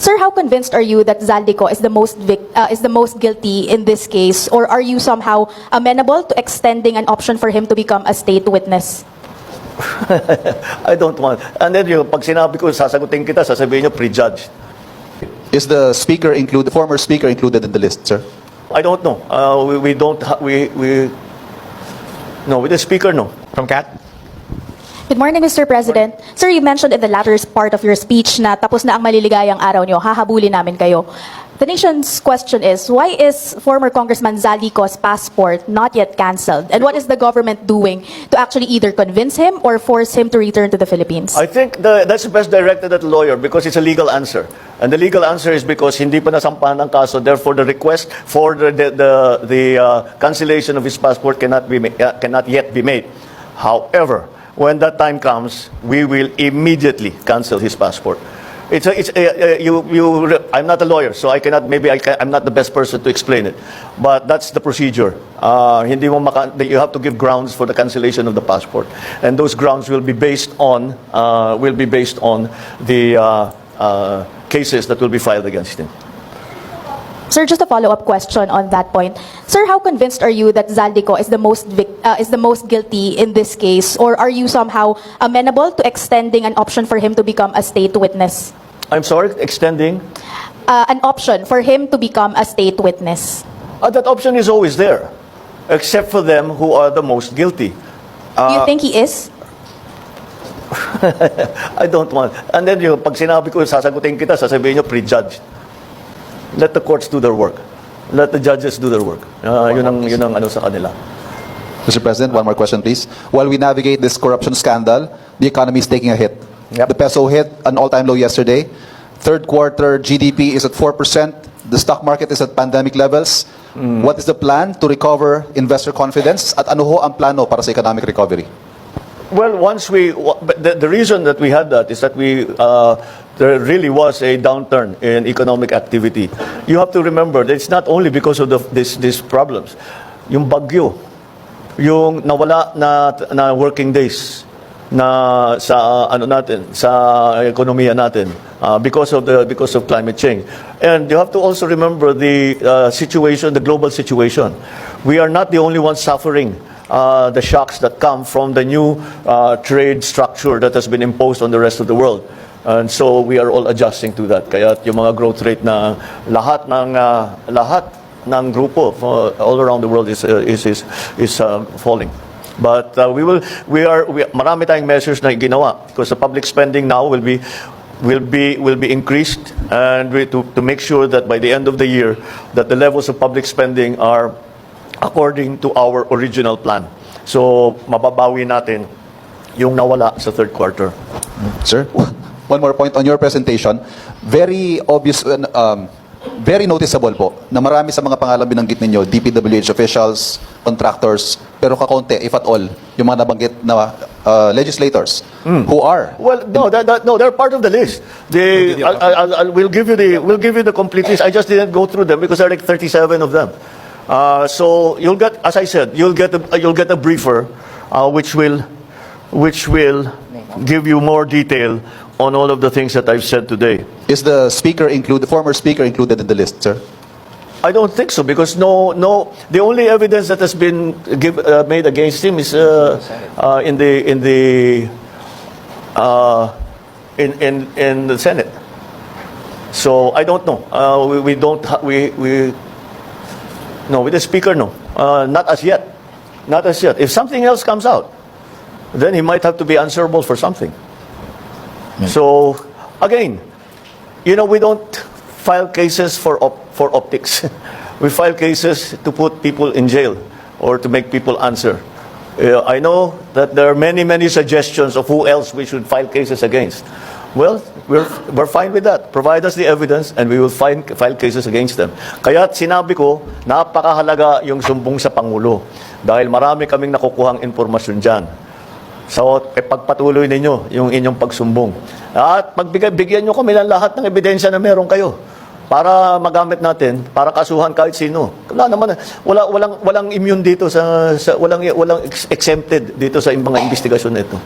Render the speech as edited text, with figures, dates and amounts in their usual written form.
Sir, how convinced are you that Zaldico is the most guilty in this case, or are you somehow amenable to extending an option for him to become a state witness? I don't want. And then yung pag sinabi ko, sasagutin kita, sasabihin nyo, prejudged. Is the speaker included, the former speaker included in the list, sir? I don't know. We don't, no, with the speaker, no. From Kat? Good morning, Mr. President. Sir, you mentioned in the latter part of your speech na tapos na ang maliligayang araw nyo, hahabulin namin kayo. The nation's question is, why is former Congressman Zaldico's passport not yet cancelled? And what is the government doing to actually either convince him or force him to return to the Philippines? I think that's best directed at the lawyer because it's a legal answer. And the legal answer is because hindi pa nasampahan ang kaso, therefore the request for the cancellation of his passport cannot yet be made. However, when that time comes, we will immediately cancel his passport. I'm not a lawyer, so I'm not the best person to explain it. But that's the procedure. You have to give grounds for the cancellation of the passport, and those grounds will be based on the cases that will be filed against him. Sir, just a follow-up question on that point. Sir, how convinced are you that Zaldico is the most guilty in this case, or are you somehow amenable to extending an option for him to become a state witness? I'm sorry, extending? An option for him to become a state witness. That option is always there, except for them who are the most guilty. Do you think he is? I don't want. And then yung pag sinabi ko, sasagutin kita, sasabihin nyo, prejudged. Let the courts do their work. Let the judges do their work. Yun ang ano sa kanila. Mr. President, one more question, please. While we navigate this corruption scandal, the economy is taking a hit. Yep. The peso hit an all-time low yesterday. Third quarter GDP is at 4%. The stock market is at pandemic levels. What is the plan to recover investor confidence? At ano ho ang plano para sa economic recovery? Well, the reason that we had that is that there really was a downturn in economic activity. You have to remember that it's not only because of these problems. Yung bagyo, yung nawala na working days na sa ekonomiya natin because of climate change. And you have to also remember the global situation. We are not the only ones suffering the shocks that come from the new trade structure that has been imposed on the rest of the world. And so we are all adjusting to that. Kaya yung mga growth rate na lahat ng grupo all around the world is falling. But marami tayong measures na ginawa because the public spending now will be increased, and to make sure that by the end of the year that the levels of public spending are according to our original plan. So mababawi natin yung nawala sa third quarter. Sir, one more point on your presentation. Very obvious, very noticeable po na marami sa mga pangalan binanggit ninyo, DPWH officials, contractors, pero kakonte, if at all, yung mga nabanggit na legislators who are. Well, no, they're part of the list. We'll give you the complete list. I just didn't go through them because there are like 37 of them. So you'll get, as I said, you'll get a briefer, which will give you more detail on all of the things that I've said today. Is the speaker the former speaker included in the list, sir? I don't think so because the only evidence that has been made against him is in the Senate. So I don't know. No, with the speaker, no. Not as yet. Not as yet. If something else comes out, then he might have to be answerable for something. So, again, we don't file cases for optics. We file cases to put people in jail or to make people answer. I know that there are many suggestions of who else we should file cases against. Well, we're fine with that. Provide us the evidence and we will file cases against them. Kaya sinabi ko, napakahalaga yung sumbong sa Pangulo dahil marami kaming nakukuhang informasyon dyan. So, pagpatuloy ninyo yung inyong pagsumbong. At bigyan nyo kami ng lahat ng ebidensya na meron kayo para magamit natin, para kasuhan kahit sino. Walang immune dito walang exempted dito sa mga investigasyon na ito.